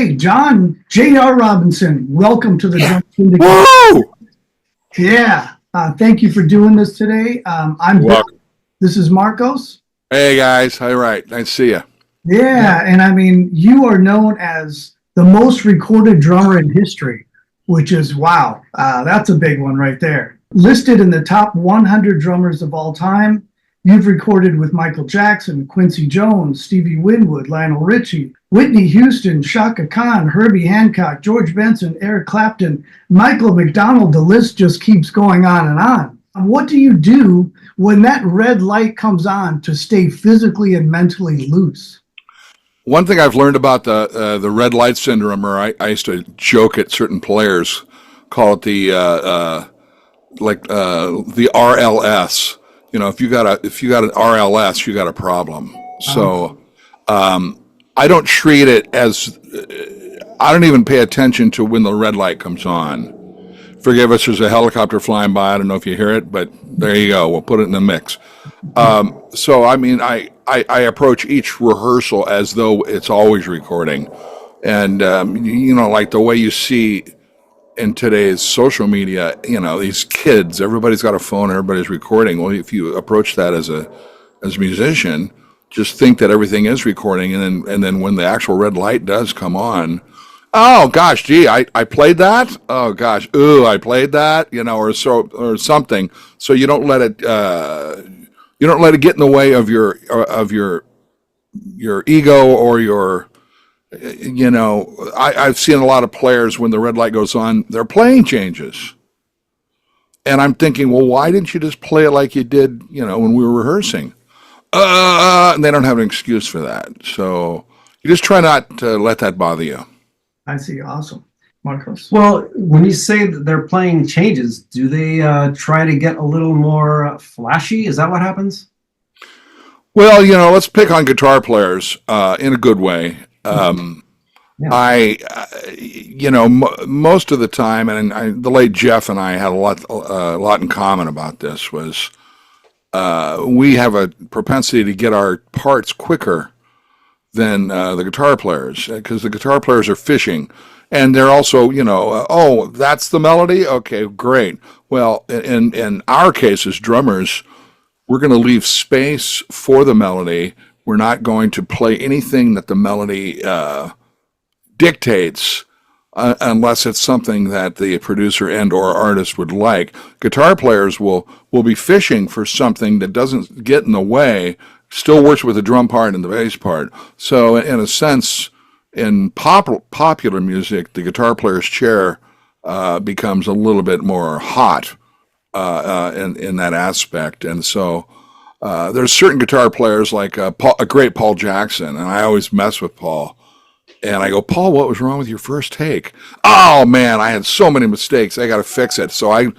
Hey, John J.R. Robinson, welcome to the Drum Syndicate. Woo! Yeah, thank you for doing this today. I'm Bill. Welcome. This is Marcos. Hey guys, all right, nice to see you. Yeah, and I mean, you are known as the most recorded drummer in history, which is wow. That's a big one right there. Listed in the top 100 drummers of all time, you've recorded with Michael Jackson, Quincy Jones, Stevie Winwood, Lionel Richie, Whitney Houston, Chaka Khan, Herbie Hancock, George Benson, Eric Clapton, Michael McDonald. The list just keeps going on and on. What do you do when that red light comes on to stay physically and mentally loose? One thing I've learned about the red light syndrome, or I used to joke at certain players, call it the RLS. You know, if you got an RLS, you got a problem. So I don't treat it as I don't even pay attention to when the red light comes on. Forgive us, there's a helicopter flying by. I don't know if you hear it, but there you go. We'll put it in the mix. So I mean, I approach each rehearsal as though it's always recording, and you know, like the way you see in today's social media, you know, these kids, everybody's got a phone, everybody's recording. Well, if you approach that as a musician, just think that everything is recording, and then when the actual red light does come on, oh gosh, gee, I played that. Oh gosh, ooh, I played that, you know, or something. So you don't let it get in the way of your ego or your, you know. I've seen a lot of players when the red light goes on, their playing changes, and I'm thinking, well, why didn't you just play it like you did, you know, when we were rehearsing? And they don't have an excuse for that. So you just try not to let that bother you. I see. Awesome. Marcos. Well, when you say that they're playing changes, do they try to get a little more flashy? Is that what happens? Well, you know, let's pick on guitar players in a good way. You know, most of the time, and the late Jeff and I had a lot in common about this, was we have a propensity to get our parts quicker than the guitar players, because the guitar players are fishing, and they're also, you know, oh, that's the melody? Okay, great. Well, in our case as drummers, we're going to leave space for the melody. We're not going to play anything that the melody dictates unless it's something that the producer and or artist would like. Guitar players will be fishing for something that doesn't get in the way, still works with the drum part and the bass part. So in a sense, in popular music, the guitar player's chair becomes a little bit more hot in that aspect. And so there's certain guitar players like a great Paul Jackson, and I always mess with Paul. And I go, Paul, what was wrong with your first take? Oh man, I had so many mistakes. I got to fix it. So I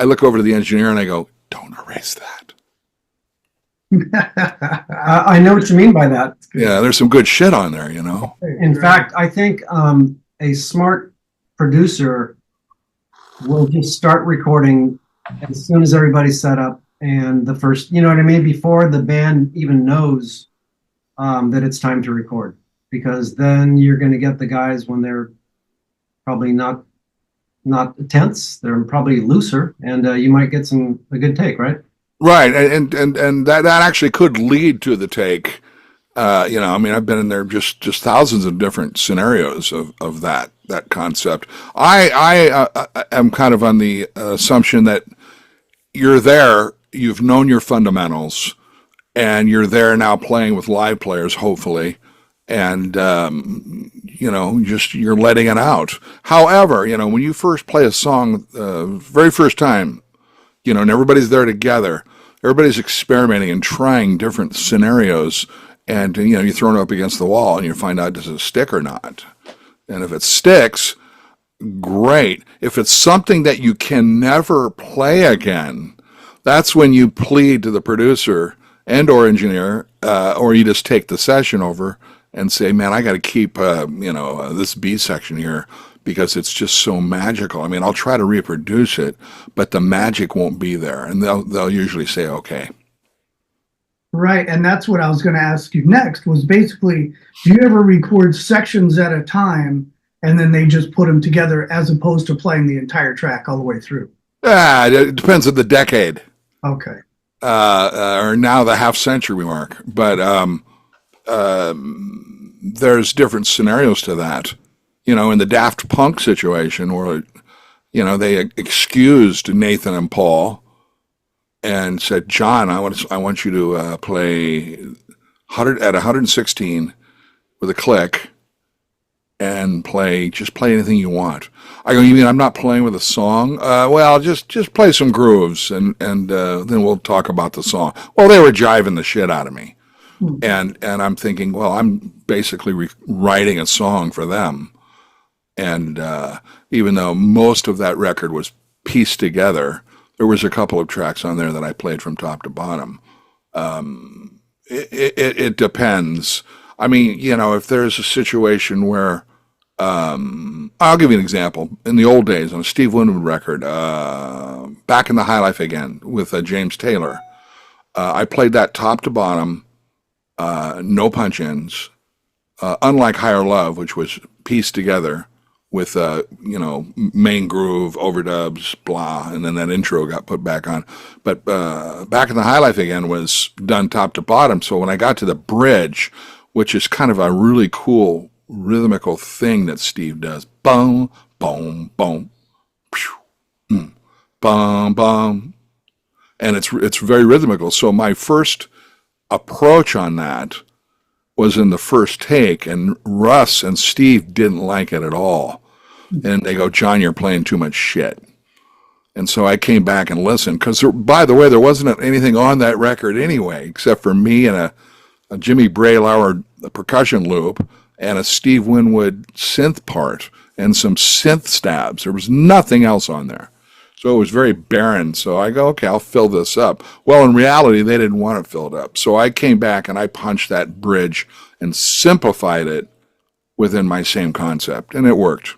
look over to the engineer and I go, don't erase that. I know what you mean by that. Yeah, there's some good shit on there, you know. In fact, I think a smart producer will just start recording as soon as everybody's set up, and the first, you know what I mean, before the band even knows that it's time to record, because then you're going to get the guys when they're probably not tense, they're probably looser, and you might get a good take, right? Right, and that actually could lead to the take. You know, I mean, I've been in there just thousands of different scenarios of that concept. I am kind of on the assumption that you're there, you've known your fundamentals, and you're there now playing with live players, hopefully, and you know, you're letting it out. However, you know, when you first play a song, very first time, you know, and everybody's there together, everybody's experimenting and trying different scenarios, and you know, you're thrown up against the wall and you find out, does it stick or not? And if it sticks, great. If it's something that you can never play again, that's when you plead to the producer and or engineer, or you just take the session over and say, man, I got to keep you know, this B section here, because it's just so magical. I mean, I'll try to reproduce it, but the magic won't be there, and they'll usually say, okay. Right, and that's what I was going to ask you next was basically, do you ever record sections at a time and then they just put them together as opposed to playing the entire track all the way through? It depends on the decade, Okay. or now the half century mark. But there's different scenarios to that. In the Daft Punk situation where, they excused Nathan and Paul and said, John, I want you to play 100 at 116 with a click and just play anything you want. I go, you mean I'm not playing with a song? Well, just play some grooves and then we'll talk about the song. Well, they were jiving the shit out of me. And I'm thinking, well, I'm basically writing a song for them. And even though most of that record was pieced together, there was a couple of tracks on there that I played from top to bottom. It depends. I mean, if there's a situation where, I'll give you an example. In the old days, on a Steve Winwood record, Back in the High Life Again with James Taylor, I played that top to bottom, no punch-ins, unlike Higher Love, which was pieced together with main groove, overdubs, blah, and then that intro got put back on. But Back in the High Life Again was done top to bottom. So when I got to the bridge, which is kind of a really cool rhythmical thing that Steve does, boom, boom, boom, pew, boom, boom, and it's very rhythmical. So my first approach on that was in the first take, and Russ and Steve didn't like it at all. And they go, John, you're playing too much shit. And so I came back and listened, because by the way, there wasn't anything on that record anyway, except for me and a Jimmy Braylauer percussion loop and a Steve Winwood synth part and some synth stabs. There was nothing else on there. So it was very barren. So I go, okay, I'll fill this up. Well, in reality, they didn't want it filled up. So I came back and I punched that bridge and simplified it within my same concept, and it worked.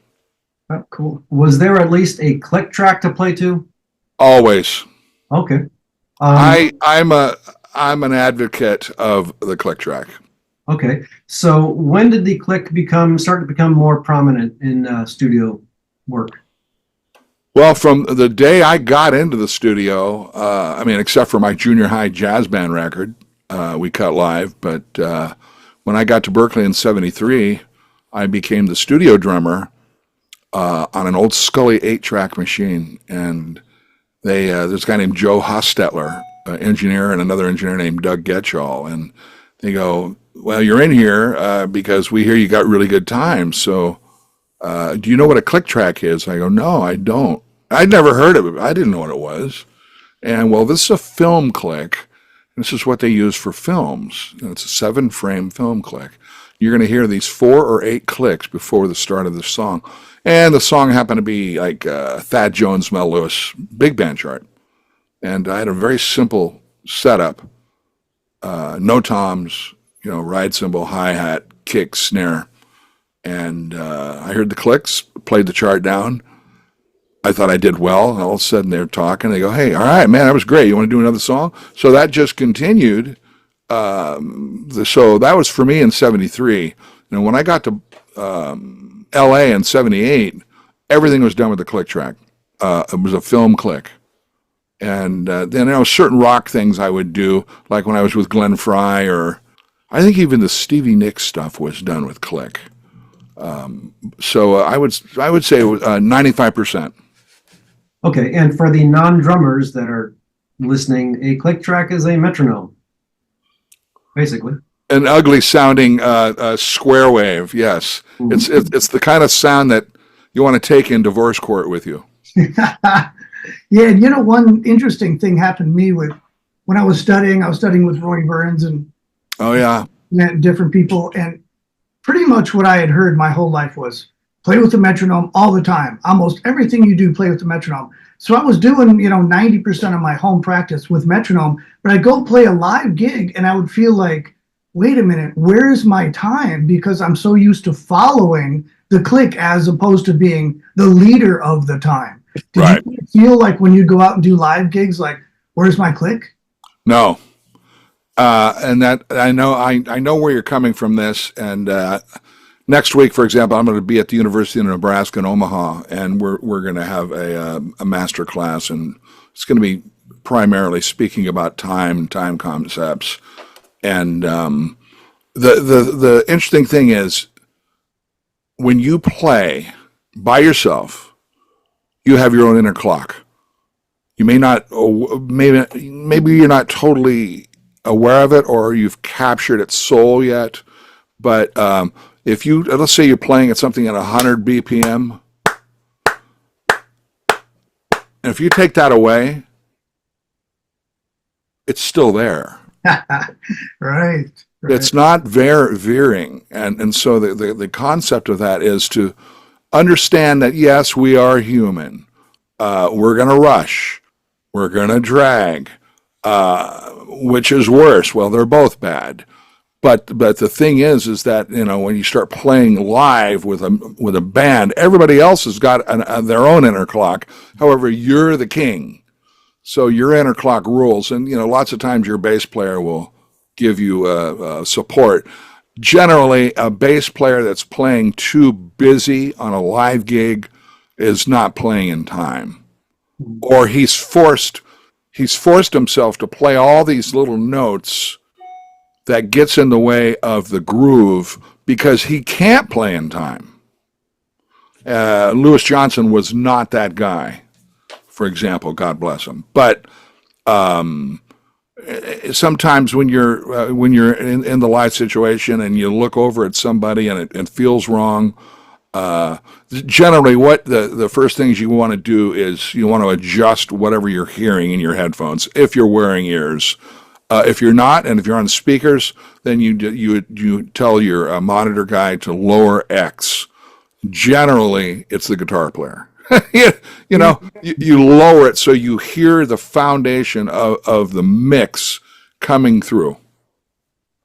Oh, cool. Was there at least a click track to play to? Always. Okay. I'm an advocate of the click track. Okay. So when did the click start to become more prominent in studio work? Well, from the day I got into the studio, except for my junior high jazz band record, we cut live. But when I got to Berkeley in '73, I became the studio drummer on an old Scully 8-track machine. And there's a guy named Joe Hostetler, an engineer, and another engineer named Doug Getchall. And they go, well, you're in here because we hear you got really good times. So do you know what a click track is? I go, no, I don't. I'd never heard of it. I didn't know what it was. And well, this is a film click. This is what they use for films. It's a 7-frame film click. You're going to hear these 4 or 8 clicks before the start of the song. And the song happened to be like Thad Jones, Mel Lewis, big band chart. And I had a very simple setup. No toms, ride cymbal, hi-hat, kick, snare. And I heard the clicks, played the chart down. I thought I did well. And all of a sudden they're talking. They go, hey, all right, man, that was great. You want to do another song? So that just continued. So that was for me in '73. And when I got to L.A. in '78, everything was done with the click track. It was a film click. And then there were certain rock things I would do, like when I was with Glenn Frey, or I think even the Stevie Nicks stuff was done with click. So I would say 95%. Okay, and for the non-drummers that are listening, a click track is a metronome, basically. An ugly sounding square wave, yes. Mm-hmm. It's the kind of sound that you want to take in divorce court with you. Yeah, one interesting thing happened to me when I was studying with Roy Burns and different people, and pretty much what I had heard my whole life was play with the metronome all the time. Almost everything you do, play with the metronome. So I was doing, 90% of my home practice with metronome, but I'd go play a live gig and I would feel like, wait a minute, where's my time? Because I'm so used to following the click as opposed to being the leader of the time. Did you feel like when you go out and do live gigs, like, where's my click? No. And that I know where you're coming from this. And next week, for example, I'm going to be at the University of Nebraska in Omaha, and we're going to have a master class, and it's going to be primarily speaking about time concepts. And the interesting thing is, when you play by yourself, you have your own inner clock. You may not, maybe you're not totally aware of it, or you've captured its soul yet. But if you, let's say you're playing at something at 100 BPM, and if you take that away, it's still there. Right. It's not veering. And so the concept of that is to understand that, yes, we are human. We're going to rush. We're going to drag. Which is worse? Well, they're both bad. But the thing is that, when you start playing live with a band, everybody else has got their own inner clock. However, you're the king. So your inner clock rules. And, lots of times your bass player will give you support. Generally, a bass player that's playing too busy on a live gig is not playing in time. Or he's forced himself to play all these little notes that gets in the way of the groove because he can't play in time. Louis Johnson was not that guy, for example, God bless him. But sometimes when you're in the live situation and you look over at somebody and it feels wrong, generally what the first things you want to do is you want to adjust whatever you're hearing in your headphones if you're wearing ears. If you're not, and if you're on speakers, then you tell your monitor guy to lower X. Generally, it's the guitar player. you lower it so you hear the foundation of the mix coming through.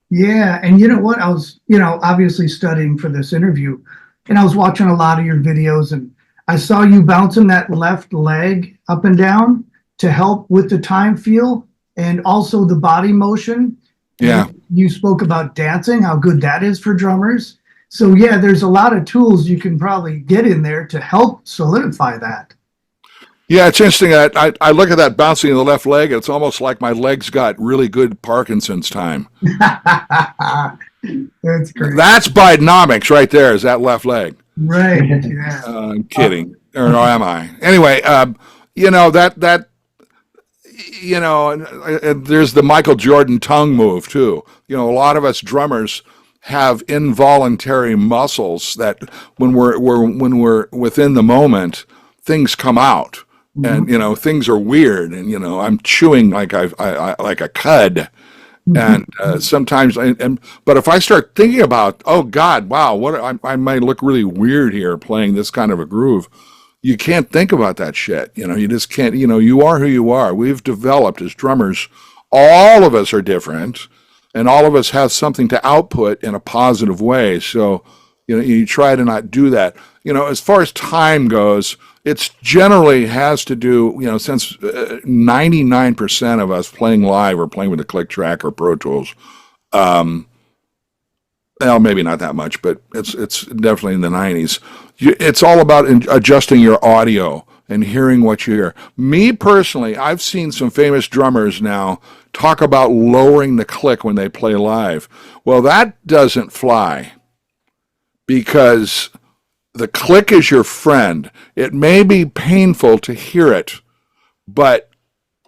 Yeah, and you know what? I was, obviously studying for this interview, and I was watching a lot of your videos, and I saw you bouncing that left leg up and down to help with the time feel and also the body motion. Yeah. And you spoke about dancing, how good that is for drummers. So yeah, there's a lot of tools you can probably get in there to help solidify that. Yeah, it's interesting. I look at that bouncing in the left leg, and it's almost like my leg's got really good Parkinson's time. That's great. That's Bidenomics right there, is that left leg. Right, yeah. I'm kidding. Or am I? Anyway, and there's the Michael Jordan tongue move, too. A lot of us drummers have involuntary muscles that when we're within the moment, things come out. Mm-hmm. And things are weird, and I'm chewing like I like a cud, and sometimes but if I start thinking about, oh God, wow, what I might look really weird here playing this kind of a groove, you can't think about that shit. You just can't. You are who you are. We've developed as drummers. All of us are different, and all of us have something to output in a positive way. So you try to not do that. As far as time goes, it's generally has to do, since 99% of us playing live or playing with a click track or Pro Tools, well, maybe not that much, but it's definitely in the 90s. It's all about adjusting your audio and hearing what you hear. Me personally, I've seen some famous drummers now talk about lowering the click when they play live. Well, that doesn't fly, because the click is your friend. It may be painful to hear it, but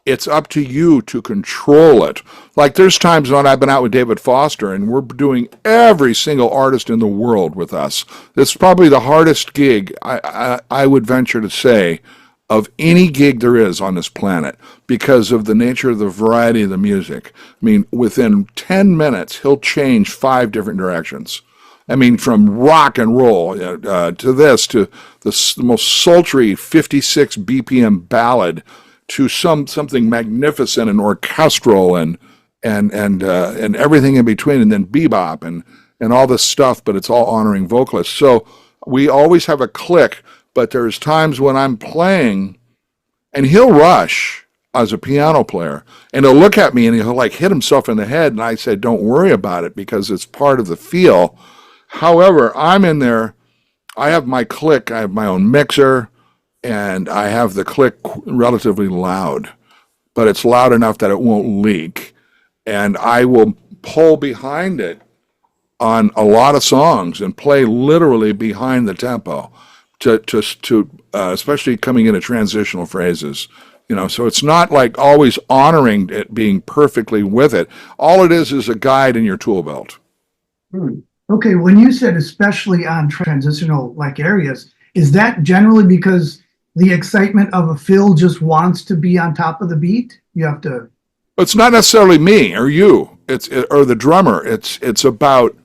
it's up to you to control it. Like there's times when I've been out with David Foster and we're doing every single artist in the world with us. It's probably the hardest gig, I would venture to say, of any gig there is on this planet, because of the nature of the variety of the music. I mean, within 10 minutes, he'll change 5 different directions. I mean, from rock and roll to this, to the most sultry 56 BPM ballad, to something magnificent and orchestral and everything in between, and then bebop and all this stuff. But it's all honoring vocalists. So we always have a click. But there's times when I'm playing, and he'll rush. as a piano player. And he'll look at me and he'll like hit himself in the head. And I say, don't worry about it because it's part of the feel. However, I'm in there. I have my click. I have my own mixer and I have the click relatively loud, but it's loud enough that it won't leak. And I will pull behind it on a lot of songs and play literally behind the tempo to especially coming into transitional phrases. So it's not like always honoring it being perfectly with it. All it is a guide in your tool belt. Okay, when you said especially on transitional like areas, is that generally because the excitement of a fill just wants to be on top of the beat? You have to. It's not necessarily me or you. Or the drummer. It's about.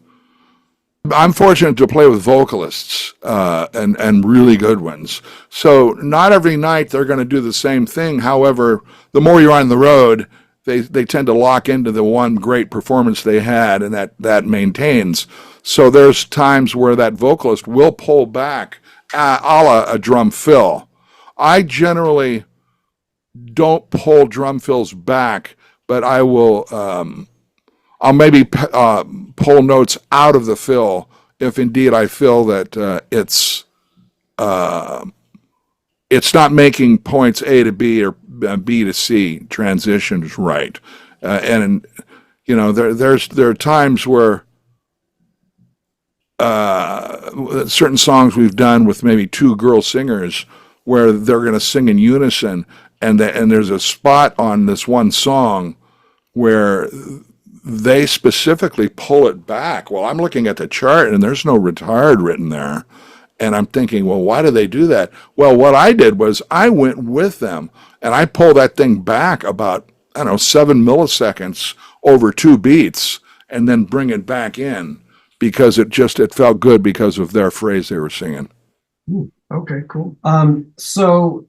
I'm fortunate to play with vocalists and really good ones. So not every night they're going to do the same thing. However, the more you're on the road, they tend to lock into the one great performance they had, and that maintains. So there's times where that vocalist will pull back a la a drum fill. I generally don't pull drum fills back, but I will. I'll maybe pull notes out of the fill if indeed I feel that it's not making points A to B or B to C transitions right. And there are times where certain songs we've done with maybe two girl singers where they're going to sing in unison, and there's a spot on this one song where they specifically pull it back. Well, I'm looking at the chart and there's no retard written there. And I'm thinking, well, why do they do that? Well, what I did was I went with them and I pulled that thing back about, 7 milliseconds over 2 beats and then bring it back in because it felt good because of their phrase they were singing. Okay, cool. So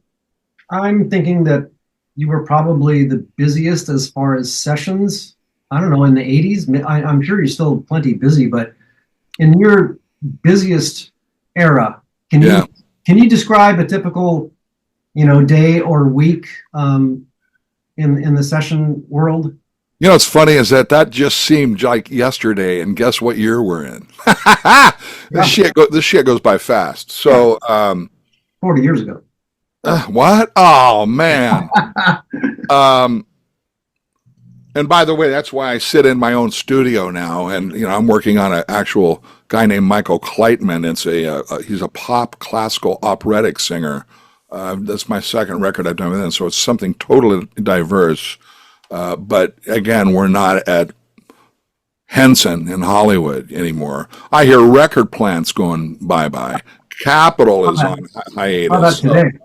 I'm thinking that you were probably the busiest as far as sessions. I don't know, in the 80s. I'm sure you're still plenty busy, but in your busiest era, can you describe a typical, day or week in the session world? What's funny is that just seemed like yesterday, and guess what year we're in? This shit goes by fast. So 40 years ago. What? Oh man. And by the way, that's why I sit in my own studio now, and I'm working on an actual guy named Michael Kleitman. He's a pop classical operatic singer. That's my second record I've done with him, so it's something totally diverse. But again, we're not at Henson in Hollywood anymore. I hear record plants going bye-bye. Capitol is on hiatus. How about today?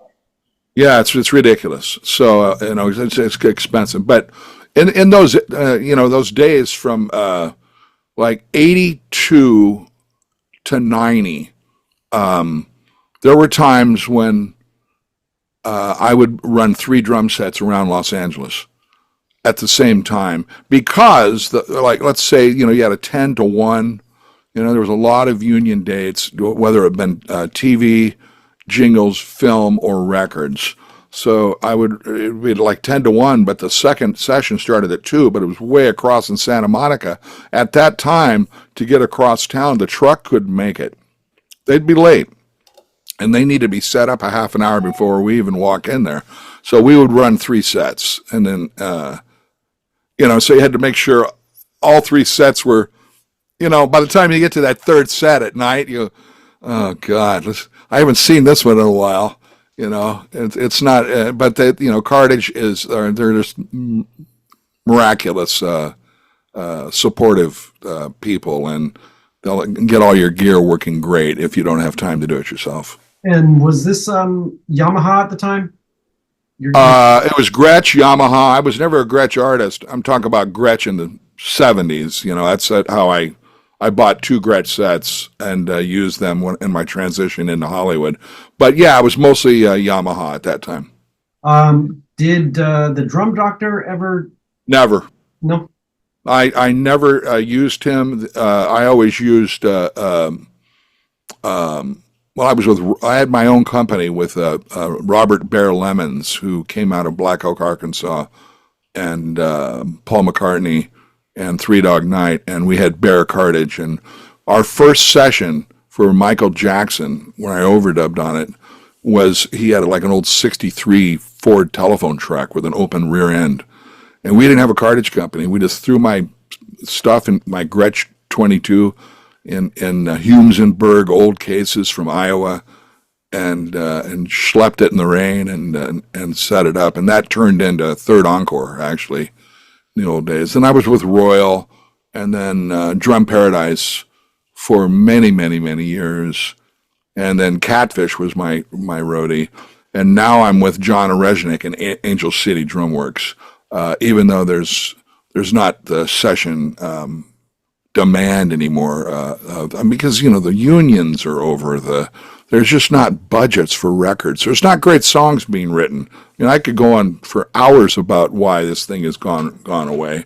Yeah, it's ridiculous. So it's expensive, but. In those those days from like 82 to 90, there were times when I would run 3 drum sets around Los Angeles at the same time because let's say you had a 10 to 1. There was a lot of union dates, whether it had been TV, jingles, film, or records. So it would be like 10 to 1, but the second session started at 2, but it was way across in Santa Monica. At that time, to get across town, the truck couldn't make it. They'd be late, and they need to be set up a half an hour before we even walk in there. So we would run 3 sets, and then, so you had to make sure all 3 sets were, by the time you get to that 3rd set at night, oh, God, I haven't seen this one in a while. It's not, but Cartage they're just miraculous, supportive people, and they'll get all your gear working great if you don't have time to do it yourself. And was this Yamaha at the time? It was Gretsch, Yamaha. I was never a Gretsch artist. I'm talking about Gretsch in the 70s. That's how I bought 2 Gretsch sets and used them in my transition into Hollywood. But yeah, I was mostly Yamaha at that time. Did the drum doctor ever? Never. No. I never used him. I always used I had my own company with Robert Bear Lemons, who came out of Black Oak, Arkansas, and Paul McCartney and Three Dog Night, and we had Bear Cartage. And our first session for Michael Jackson, when I overdubbed on it, was he had like an old '63 Ford telephone truck with an open rear end. And we didn't have a cartage company. We just threw my stuff in my Gretsch 22 in Humesenberg old cases from Iowa, and schlepped it in the rain and set it up, and that turned into Third Encore actually in the old days. And I was with Royal, and then Drum Paradise for many years, and then Catfish was my roadie, and now I'm with John Oreznik and Angel City Drumworks. Even though there's not the session demand anymore, because the unions are over. There's just not budgets for records. There's not great songs being written. I could go on for hours about why this thing has gone away.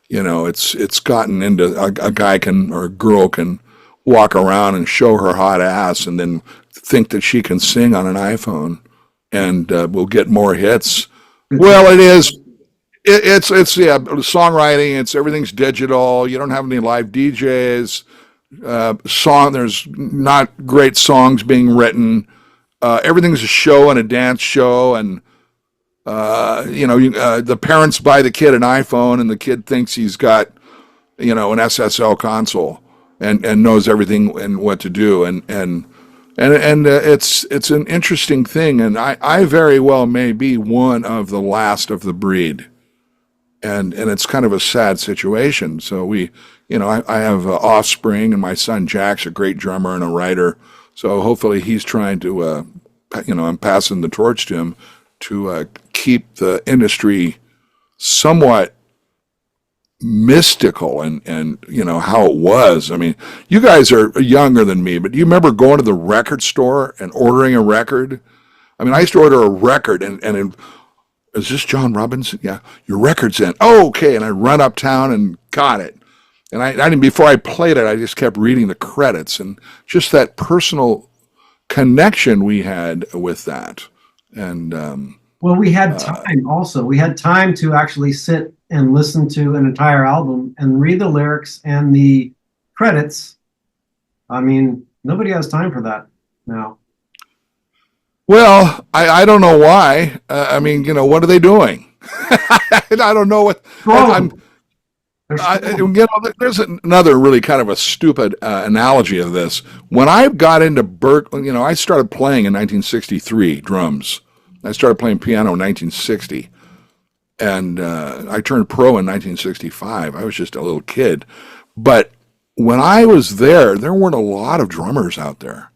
It's gotten into a guy or a girl can walk around and show her hot ass and then think that she can sing on an iPhone and will get more hits. Well, it is. It's songwriting. Everything's digital. You don't have any live DJs. There's not great songs being written. Everything's a show and a dance show, and the parents buy the kid an iPhone, and the kid thinks he's got an SSL console and knows everything and what to do, and it's an interesting thing, and I very well may be one of the last of the breed. And it's kind of a sad situation. So I have offspring, and my son Jack's a great drummer and a writer. So hopefully he's trying to, I'm passing the torch to him to keep the industry somewhat mystical and how it was. I mean, you guys are younger than me, but do you remember going to the record store and ordering a record? I mean, I used to order a record and is this John Robinson? Yeah, your record's in. Oh, okay. And I run uptown and got it. And I didn't, before I played it, I just kept reading the credits, and just that personal connection we had with that. And well, we had time also. We had time to actually sit and listen to an entire album and read the lyrics and the credits. I mean, nobody has time for that now. Well, I don't know why. What are they doing? I don't know what. There's another really kind of a stupid analogy of this. When I got into Berkeley, I started playing in 1963 drums. I started playing piano in 1960, and I turned pro in 1965. I was just a little kid, but when I was there weren't a lot of drummers out there.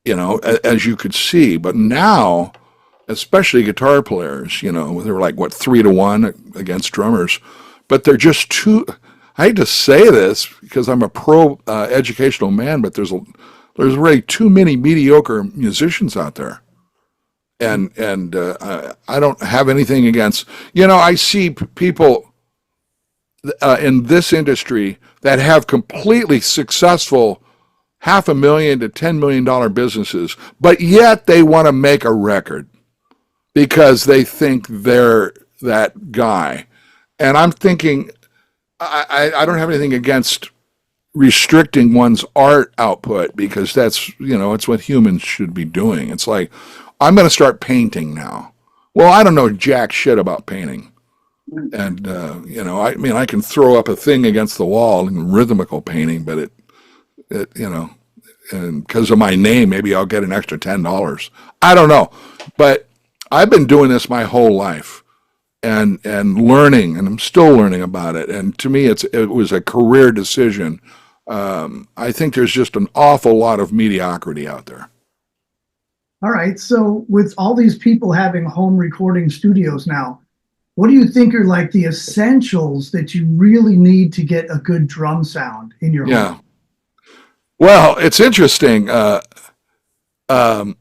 As you could see, but now, especially guitar players, they're like, 3-1 against drummers, but they're just too, I hate to say this because I'm a pro educational man, but there's really too many mediocre musicians out there. And I don't have anything against, I see people in this industry that have completely successful $500,000 to $10 million businesses, but yet they want to make a record because they think they're that guy. And I'm thinking, I don't have anything against restricting one's art output, because that's, it's what humans should be doing. It's like, I'm going to start painting now. Well, I don't know jack shit about painting. And, I can throw up a thing against the wall in rhythmical painting, but and because of my name, maybe I'll get an extra $10. I don't know, but I've been doing this my whole life, and learning, and I'm still learning about it. And to me, it was a career decision. I think there's just an awful lot of mediocrity out there. All right. So with all these people having home recording studios now, what do you think are like the essentials that you really need to get a good drum sound in your home? Well, it's interesting. All you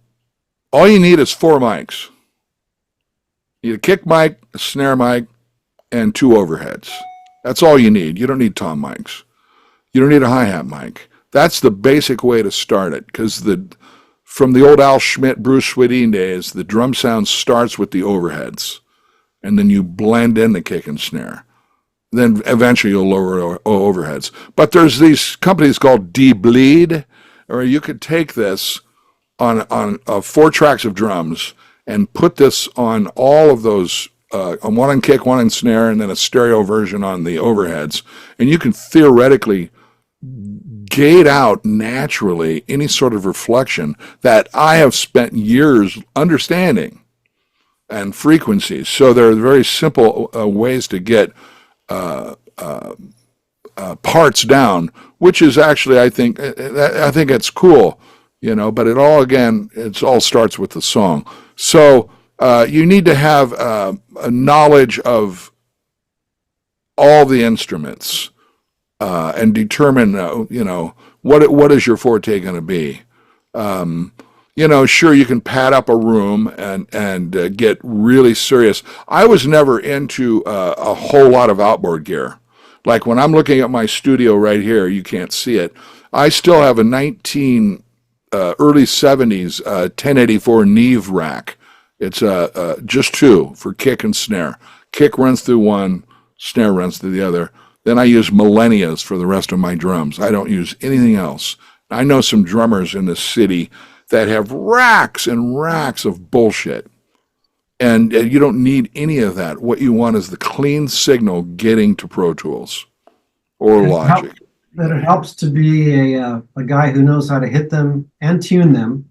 need is 4 mics. You need a kick mic, a snare mic, and 2 overheads. That's all you need. You don't need tom mics. You don't need a hi-hat mic. That's the basic way to start it, because from the old Al Schmidt, Bruce Swedien days, the drum sound starts with the overheads, and then you blend in the kick and snare. Then eventually you'll lower overheads. But there's these companies called D-Bleed, or you could take this on 4 tracks of drums and put this on all of those, on one on kick, one on snare, and then a stereo version on the overheads. And you can theoretically gate out naturally any sort of reflection that I have spent years understanding and frequencies. So there are very simple ways to get parts down, which is actually, I think it's cool, but it all starts with the song. So you need to have a knowledge of all the instruments and determine, what is your forte going to be. Sure, you can pad up a room and get really serious. I was never into a whole lot of outboard gear. Like when I'm looking at my studio right here, you can't see it. I still have a early 70s 1084 Neve rack. It's just 2 for kick and snare. Kick runs through one, snare runs through the other. Then I use millennias for the rest of my drums. I don't use anything else. I know some drummers in this city that have racks and racks of bullshit. And you don't need any of that. What you want is the clean signal getting to Pro Tools or Logic. That it helps to be a guy who knows how to hit them and tune them,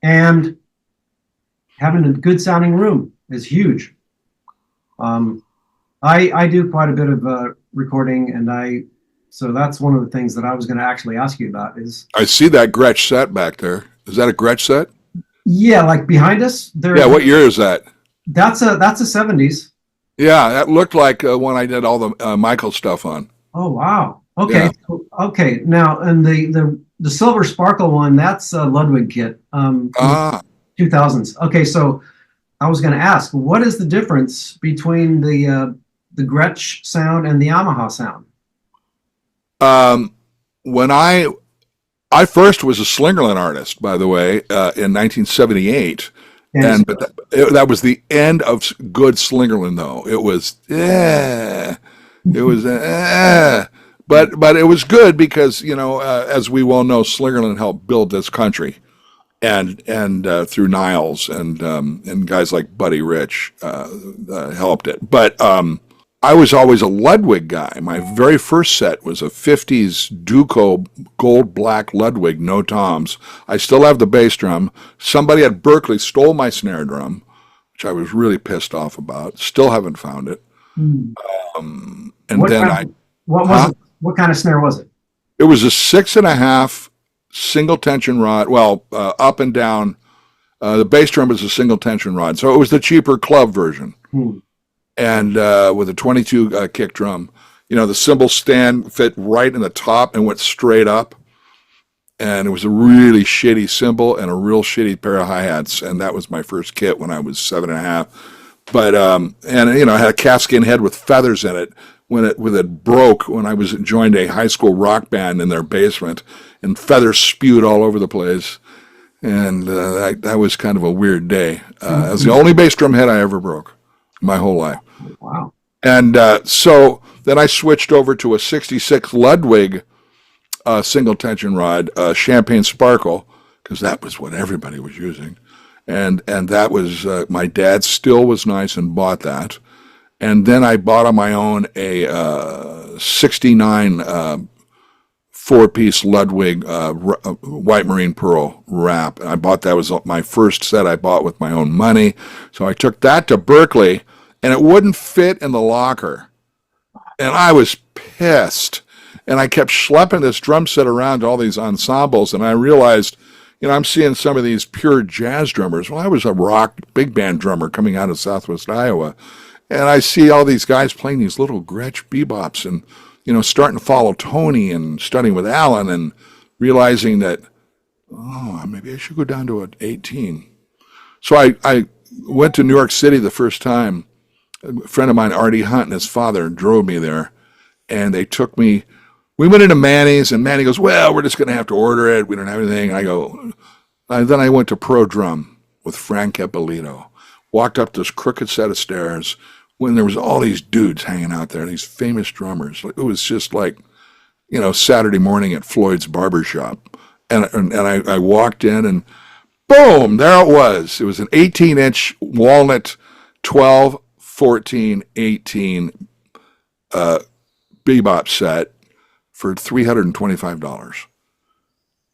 and having a good sounding room is huge. I do quite a bit of recording, and so that's one of the things that I was going to actually ask you about. Is I see that Gretsch set back there. Is that a Gretsch set? Yeah, like behind us. Yeah, what year is that? That's a 70s. Yeah, that looked like one I did all the Michael stuff on. Oh wow. Okay. Yeah. Okay. Now, and the silver sparkle one, that's a Ludwig kit. 2000s. Okay, so I was going to ask, what is the difference between the Gretsch sound and the Yamaha sound? When I first was a Slingerland artist, by the way, in 1978. But that was the end of good Slingerland, though. It was, but it was good because, as we well know, Slingerland helped build this country, and through Niles and guys like Buddy Rich helped it. But I was always a Ludwig guy. My very first set was a 50s Duco gold black Ludwig, no toms. I still have the bass drum. Somebody at Berkeley stole my snare drum, which I was really pissed off about. Still haven't found it. What kind of snare was it? It was a 6.5 single tension rod. Well, up and down. The bass drum was a single tension rod, so it was the cheaper club version. And with a 22 kick drum, the cymbal stand fit right in the top and went straight up. And it was a really shitty cymbal and a real shitty pair of hi-hats. And that was my first kit when I was 7.5. But, I had a calfskin head with feathers in it when it broke when I joined a high school rock band in their basement, and feathers spewed all over the place. And that was kind of a weird day. It was the only bass drum head I ever broke my whole life. Wow. And so then I switched over to a 66 Ludwig single tension rod, Champagne Sparkle, because that was what everybody was using. And that was, my dad still was nice and bought that. And then I bought on my own a 69 4-piece Ludwig white marine pearl wrap. And I bought that was my first set I bought with my own money. So I took that to Berkeley, and it wouldn't fit in the locker. And I was pissed. And I kept schlepping this drum set around to all these ensembles, and I realized, I'm seeing some of these pure jazz drummers. Well, I was a rock big band drummer coming out of Southwest Iowa, and I see all these guys playing these little Gretsch bebops and, starting to follow Tony and studying with Alan and realizing that, maybe I should go down to an 18. So I went to New York City the first time. A friend of mine, Artie Hunt, and his father drove me there, and they took me. We went into Manny's, and Manny goes, well, we're just going to have to order it. We don't have anything. And Then I went to Pro Drum with Frank Eppolito. Walked up this crooked set of stairs when there was all these dudes hanging out there, these famous drummers. It was just like, Saturday morning at Floyd's barbershop. And I walked in and boom, there it was. It was an 18-inch walnut 12, 14, 18 bebop set for $325.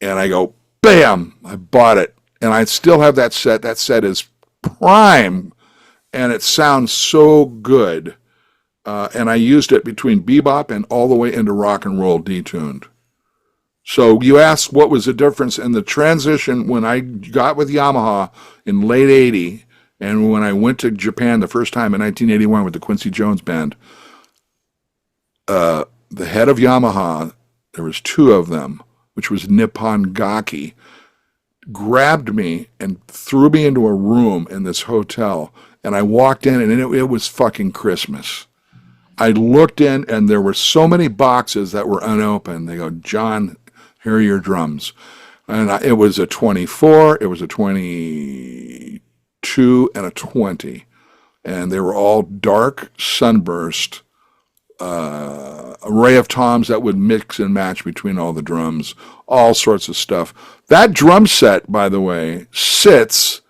And I go, bam, I bought it. And I still have that set. That set is prime, and it sounds so good. And I used it between bebop and all the way into rock and roll detuned. So you asked what was the difference in the transition when I got with Yamaha in late 80 and when I went to Japan the first time in 1981 with the Quincy Jones band. The head of Yamaha, there was two of them, which was Nippon Gaki, grabbed me and threw me into a room in this hotel. And I walked in and it was fucking Christmas. I looked in and there were so many boxes that were unopened. They go, John, here are your drums. And it was a 24, it was a 22, and a 20. And they were all dark, sunburst, array of toms that would mix and match between all the drums, all sorts of stuff. That drum set, by the way, sits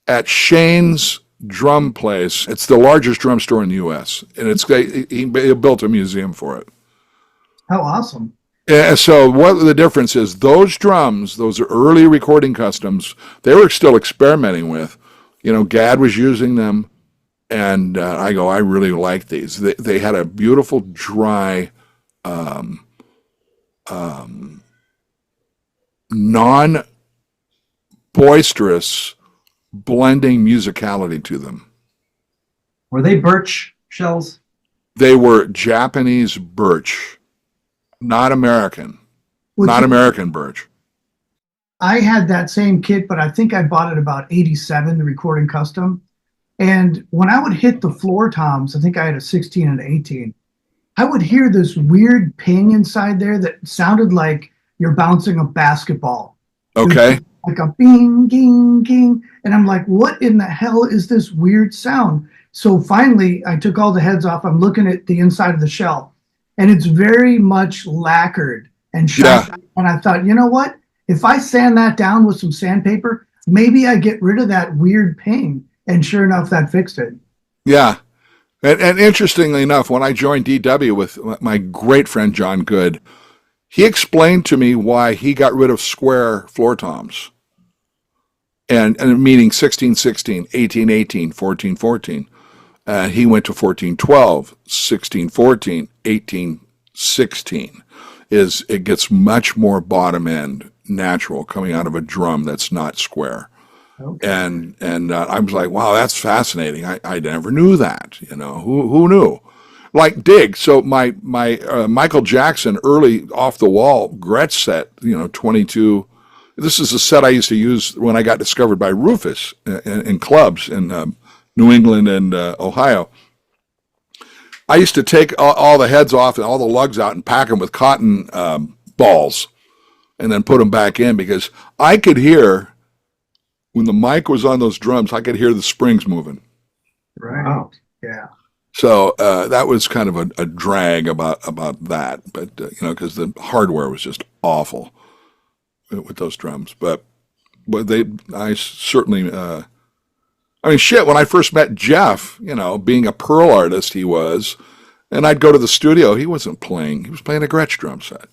at Shane's Drum Place. It's the largest drum store in the U.S., and he built a museum for it. How awesome. And so what the difference is, those drums, those are early recording customs, they were still experimenting with. Gad was using them, and I really like these. They had a beautiful, dry, non-boisterous blending musicality to them. Were they birch shells? They were Japanese birch, not American. American birch. I had that same kit, but I think I bought it about 87, the recording custom. And when I would hit the floor toms, I think I had a 16 and 18, I would hear this weird ping inside there that sounded like you're bouncing a basketball. Okay. Like a bing, ging, ging. And I'm like, what in the hell is this weird sound? So finally, I took all the heads off. I'm looking at the inside of the shell, and it's very much lacquered and shiny. Yeah. And I thought, you know what? If I sand that down with some sandpaper, maybe I get rid of that weird ping. And sure enough, that fixed it. Yeah. And interestingly enough, when I joined DW with my great friend John Good, he explained to me why he got rid of square floor toms. And meaning 16, 16, 18, 18, 14, 14. He went to 14, 12, 16, 14, 18, 16. It gets much more bottom end natural coming out of a drum that's not square. Okay. And I was like, wow, that's fascinating. I never knew that. Who knew? Like Dig. So my Michael Jackson early off the wall Gretsch set, 22. This is a set I used to use when I got discovered by Rufus in clubs in New England and Ohio. I used to take all the heads off and all the lugs out and pack them with cotton balls and then put them back in because I could hear, when the mic was on those drums, I could hear the springs moving. Right. Wow. Yeah. So that was kind of a drag about that, but because the hardware was just awful with those drums. But I certainly, shit. When I first met Jeff, being a Pearl artist, he was, and I'd go to the studio. He wasn't playing; he was playing a Gretsch drum set.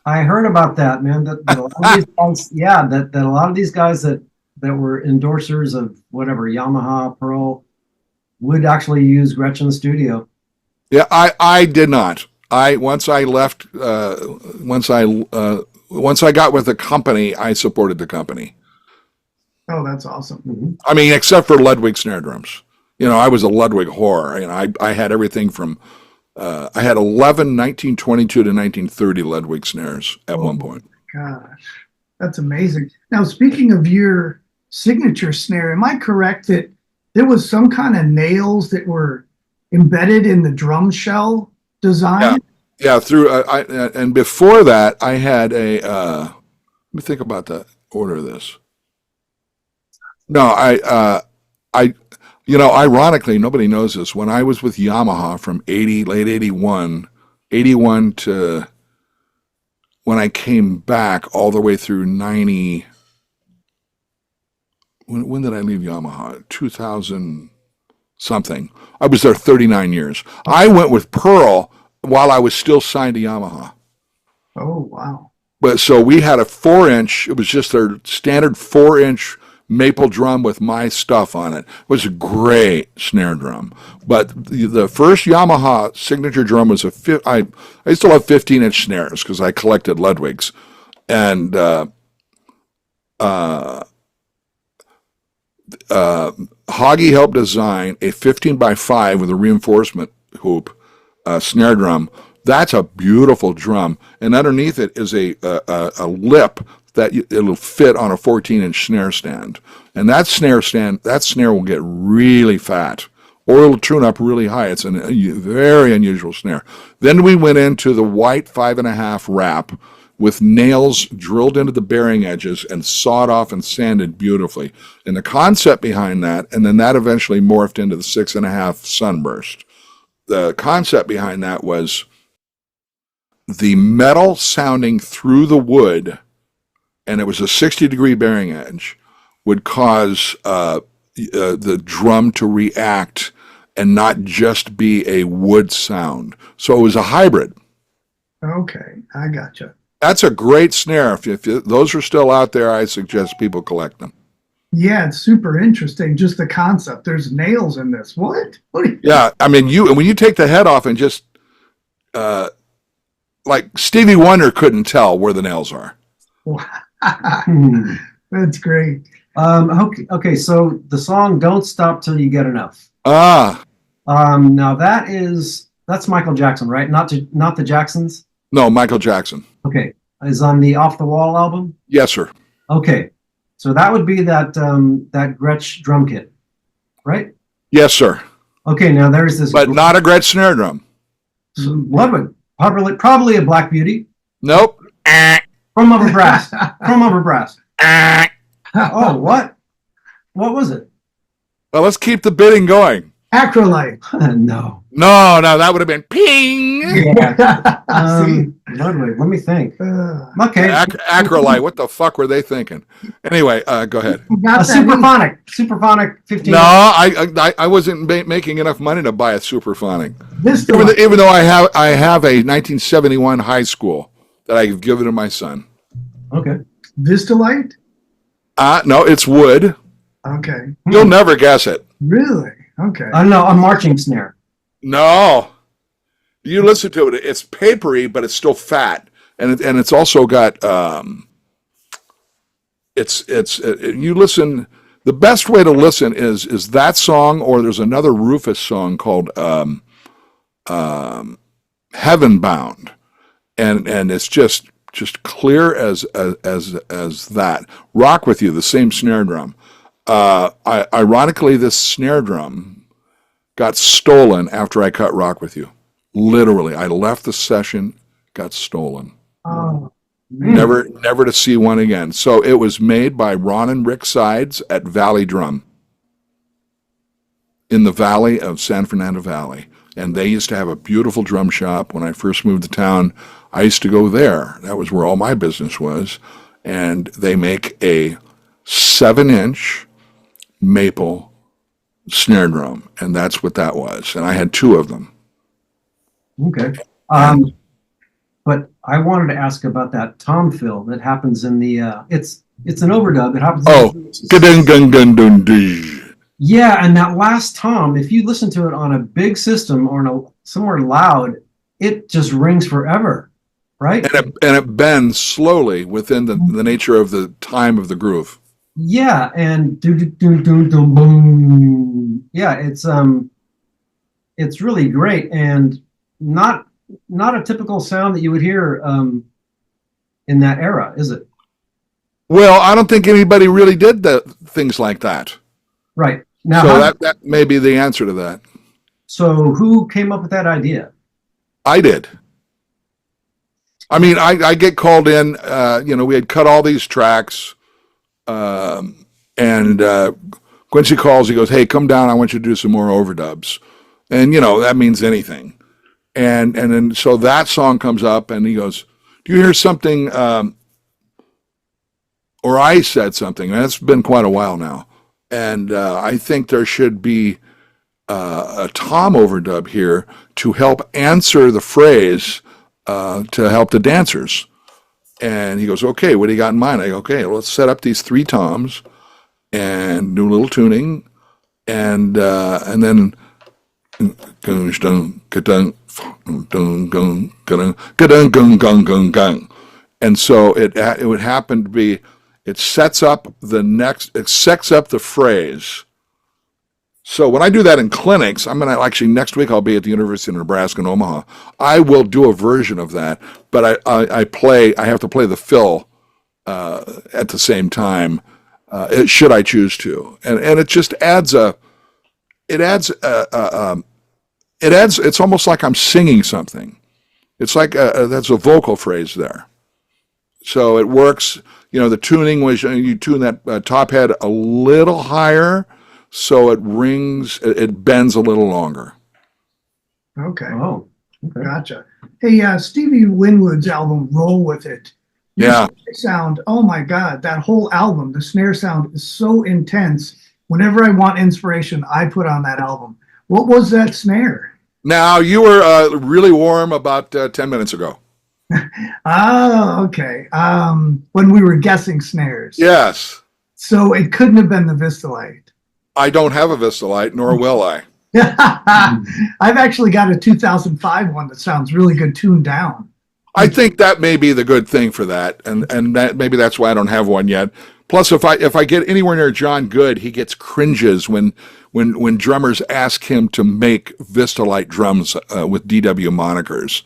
I heard about that, man. That a lot of these guys, that a lot of these guys that were endorsers of whatever Yamaha, Pearl, would actually use Gretsch in the studio. Yeah, I did not. Once I left, once I got with the company, I supported the company. Oh, that's awesome. Mm-hmm. Except for Ludwig snare drums. I was a Ludwig whore. I had everything from, I had 11 1922 to 1930 Ludwig snares at one point. Gosh, that's amazing. Now, speaking of your signature snare, am I correct that there was some kind of nails that were embedded in the drum shell design? Yeah. Through and before that, I had a. Let me think about the order of this. No, I, ironically, nobody knows this. When I was with Yamaha from late 81 to when I came back all the way through 90, when did I leave Yamaha? 2000 something. I was there 39 years. I went with Pearl while I was still signed to Yamaha. Oh, wow. But so we had a 4-inch, it was just their standard 4-inch maple drum with my stuff on it. It was a great snare drum. But the first Yamaha signature drum was I used to love 15-inch snares because I collected Ludwig's. And Hoggy helped design a 15 by 5 with a reinforcement hoop snare drum. That's a beautiful drum, and underneath it is a lip that it'll fit on a 14-inch snare stand. And that snare will get really fat, or it'll tune up really high. It's a very unusual snare. Then we went into the white 5.5 wrap with nails drilled into the bearing edges and sawed off and sanded beautifully. And the concept behind that, and then that eventually morphed into the 6.5 Sunburst. The concept behind that was the metal sounding through the wood, and it was a 60-degree bearing edge, would cause the drum to react and not just be a wood sound. So it was a hybrid. Okay, I gotcha. That's a great snare. If those are still out there, I suggest people collect them. Yeah, it's super interesting. Just the concept. There's nails in this. What? Yeah, I mean, when you take the head off and just like Stevie Wonder couldn't tell where the nails are. That's great. Okay, so the song "Don't Stop Till You Get Enough." Now that's Michael Jackson, right? Not the Jacksons. No, Michael Jackson. Okay, is on the Off the Wall album. Yes, sir. Okay, so that would be that Gretsch drum kit, right? Yes, sir. Okay, now there's this, but not a Gretsch snare drum. Ludwig, probably a Black Beauty. Nope. Chrome over brass. Chrome over brass. Oh, what? What was it? Well, let's keep the bidding going. Acrolite. No, that would have been ping. Yeah. Ludwig, let me think. Okay. Acrolite, what the fuck were they thinking? Anyway, go ahead. A Superphonic 15. No, I wasn't making enough money to buy a Superphonic. Even though I have a 1971 high school that I've given to my son. Okay. Vistalite? No, it's wood. Okay. You'll never guess it. Really? Okay. No, a marching snare. No. You listen to it, it's papery, but it's still fat. And it's also got you listen, the best way to listen is that song, or there's another Rufus song called Heaven Bound. And it's just clear as that. Rock With You, the same snare drum. Ironically, this snare drum got stolen after I cut Rock With You. Literally, I left the session, got stolen. Oh, Never to see one again. So it was made by Ron and Rick Sides at Valley Drum in the valley of San Fernando Valley. And they used to have a beautiful drum shop. When I first moved to town, I used to go there. That was where all my business was. And they make a 7-inch maple snare drum. And that's what that was. And I had 2 of them. Okay. But I wanted to ask about that tom fill that happens in the, it's an overdub. It happens. Yeah, and that last tom, if you listen to it on a big system or somewhere loud, it just rings forever, right? And it bends slowly within the nature of the time of the groove. Yeah, and boom. Yeah, it's really great, and not a typical sound that you would hear in that era, is it? Well, I don't think anybody really did things like that. Right. Now, so that may be the answer to that. So who came up with that idea? I did. I mean, I get called in, we had cut all these tracks, And Quincy calls. He goes, "Hey, come down. I want you to do some more overdubs." And that means anything. And then so that song comes up, and he goes, "Do you hear something?" Or I said something. And it's been quite a while now, and I think there should be a tom overdub here to help answer the phrase to help the dancers. And he goes, "Okay, what do you got in mind?" I go, "Okay, let's set up these 3 toms and do a little tuning, and then and so it would happen to be it sets up the phrase. So when I do that in clinics, I'm going to actually next week I'll be at the University of Nebraska in Omaha. I will do a version of that, but I have to play the fill at the same time, should I choose to, and it just adds it's almost like I'm singing something. It's like that's a vocal phrase there. So it works. The tuning was you tune that top head a little higher, so it rings, it bends a little longer. Okay. Oh, okay. Gotcha. Hey, Stevie Winwood's album, Roll With It. Your Yeah. snare sound, oh my God, that whole album, the snare sound is so intense. Whenever I want inspiration, I put on that album. What was that snare? Now, you were really warm about 10 minutes ago. Oh, okay. When we were guessing snares. Yes. So it couldn't have been the Vistalite. I don't have a Vistalite, nor will I. I've actually got a 2005 one that sounds really good tuned down. I think that may be the good thing for that, and that maybe that's why I don't have one yet. Plus, if I get anywhere near John Good, he gets cringes when drummers ask him to make Vistalite drums with DW monikers.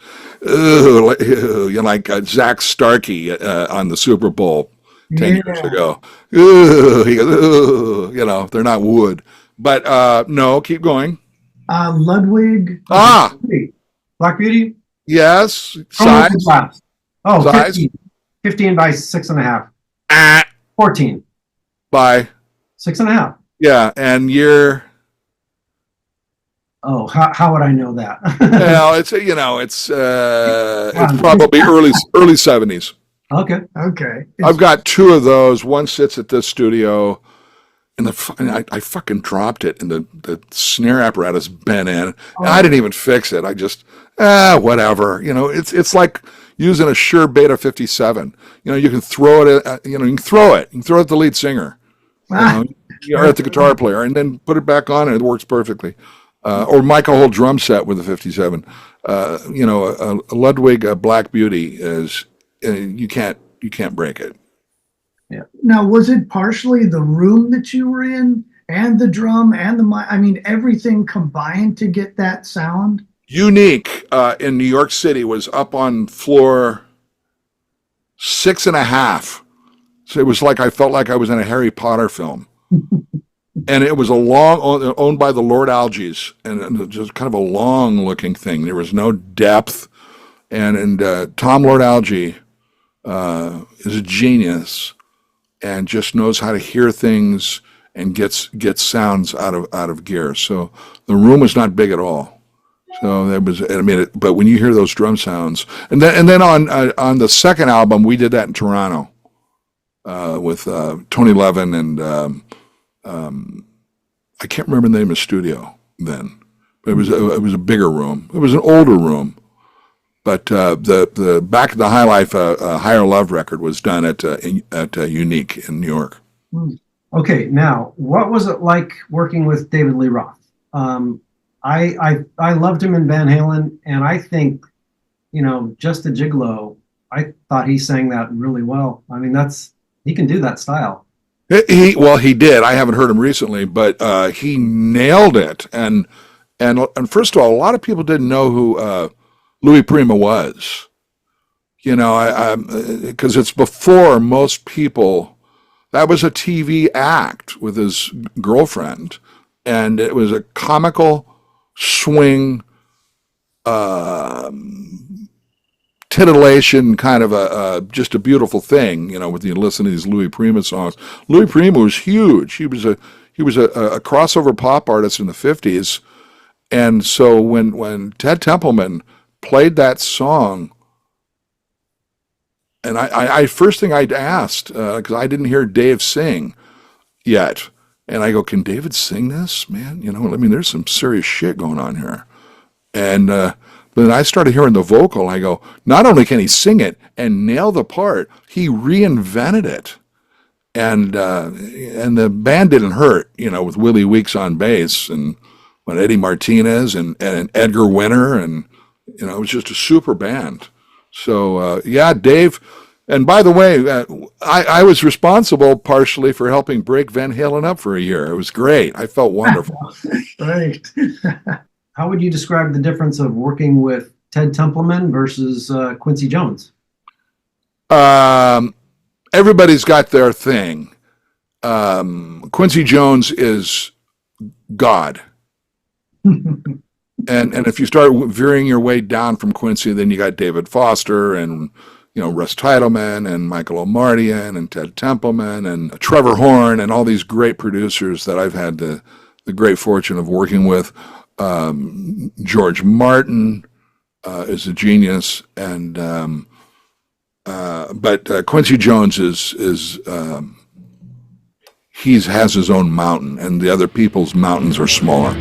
Like Zach Starkey on the Super Bowl 10 years ago. He goes, they're not wood. But no, keep going. Ludwig. Black Beauty? Yes. Size. Oh, Size? 15 by 6.5. 14 by 6.5. Yeah, and year. Oh, how would I know that? Well, it's probably early 70s. Okay. I've got 2 of those. One sits at this studio, and I fucking dropped it, and the snare apparatus bent in. And I didn't even fix it. I just whatever. It's like using a Shure Beta 57. You can throw it. You can throw it. You can throw it at the lead singer, or at the guitar player, and then put it back on, and it works perfectly. Or mic a whole drum set with a 57. A Ludwig Black Beauty is you can't break it. Yeah. Now, was it partially the room that you were in, and the drum, and the mic? I mean, everything combined to get that sound? Unique in New York City was up on floor 6.5. So it was like I felt like I was in a Harry Potter film. And it was owned by the Lord Alges, and just kind of a long looking thing. There was no depth. And Tom Lord Alge is a genius and just knows how to hear things and gets sounds out of gear. So the room was not big at all. So there was, but when you hear those drum sounds, and then on the second album, we did that in Toronto with Tony Levin and I can't remember the name of the studio then. But it was a bigger room. It was an older room, but the back of the High Life Higher Love record was done at Unique in New York. Okay, now what was it like working with David Lee Roth? I loved him in Van Halen, and I think, Just a Gigolo, I thought he sang that really well. I mean, he can do that style. He did. I haven't heard him recently, but he nailed it. And first of all, a lot of people didn't know who Louis Prima was. Because it's before most people. That was a TV act with his girlfriend, and it was a comical swing 10 titillation, kind of just a beautiful thing, with you listen to these Louis Prima songs. Louis Prima was huge. He was a crossover pop artist in the 50s. And so when Ted Templeman played that song, and I first thing I'd asked, because I didn't hear Dave sing yet, and I go, can David sing this, man? There's some serious shit going on here. And then I started hearing the vocal. I go, not only can he sing it and nail the part, he reinvented it. And the band didn't hurt, with Willie Weeks on bass and Eddie Martinez and Edgar Winter, and it was just a super band. So Dave. And by the way, I was responsible partially for helping break Van Halen up for a year. It was great. I felt wonderful. Right. How would you describe the difference of working with Ted Templeman versus Quincy Jones? Everybody's got their thing. Quincy Jones is God. And if you start veering your way down from Quincy, then you got David Foster and Russ Titleman and Michael O'Mardian and Ted Templeman and Trevor Horn and all these great producers that I've had the great fortune of working with. George Martin is a genius, and but Quincy Jones is he has his own mountain, and the other people's mountains are smaller.